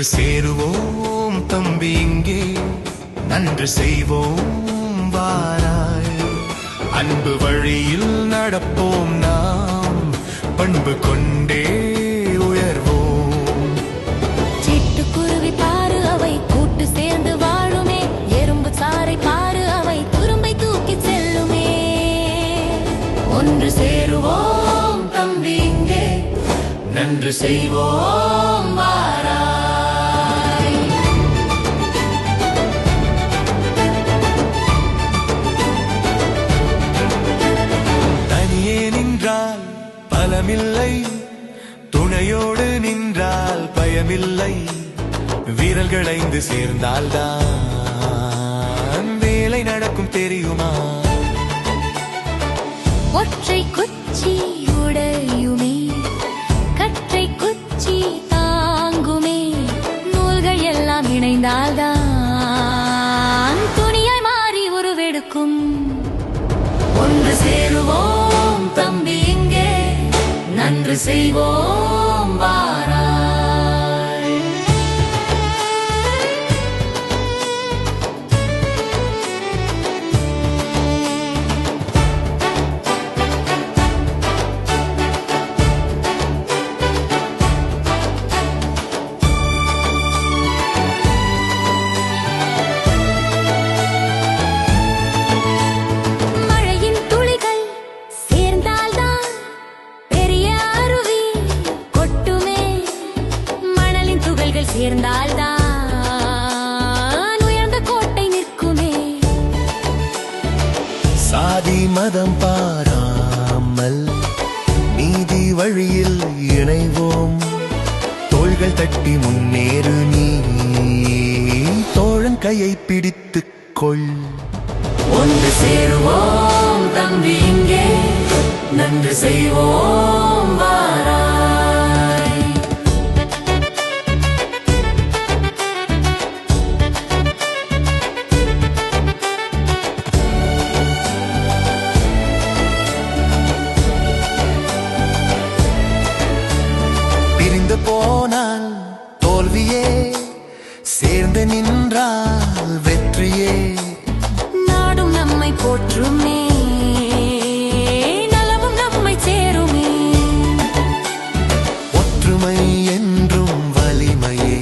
ஒன்று சேருவோம் தம்பி இங்கே நன்று செய்வோம் வாராய் அன்பு வழியில் நடப்போம் நாம் பண்பு கொண்டே உயர்வோம் சிட்டுக்குருவி பாரு அவை கூட்டு சேர்ந்து வாழுமே எறும்பு சாறை பாரு அவை துரும்பை தூக்கி செல்லுமே ஒன்று சேருவோம் தம்பி இங்கே நன்று செய்வோம் வாராய் தனியே நின்றால் பலமில்லை துணையோடு நின்றால் பயமில்லை வீரர்கள் ஐந்து சேர்ந்தால்தான் வேலை நடக்கும் தெரியுமா ஒற்றை குச்சி உடையுமே கற்றை குச்சி தாங்குமே நூல்கள் எல்லாம் இணைந்தால்தான் துணியாய் மாறி உருவெடுக்கும் ஒன்று சேருவோம் தம்பி இங்கே நன்று செய்வோம் வாராய் சேர்ந்தால்தான் உயர்ந்த கோட்டை நிற்குமே சாதி மதம் பாராமல் நீதி வழியில் இணைவோம் தோள்கள் தட்டி முன்னேறு நீ தோழன் கையை பிடித்துக் கொள் ஒன்று சேருவோம் தம்பி இங்கே நன்று செய்வோம் வாராய் பிரிந்து போனால் தோல்வியே சேர்ந்து நின்றால் வெற்றியே நாடும் நம்மை போற்றுமே நலமும் நம்மை சேருமே ஒற்றுமை என்றும் வலிமையே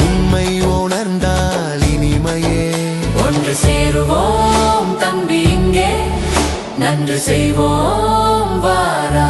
உண்மை உணர்ந்தால் இனிமையே ஒன்று சேருவோம் தம்பி இங்கே நன்று செய்வோம் வாராய்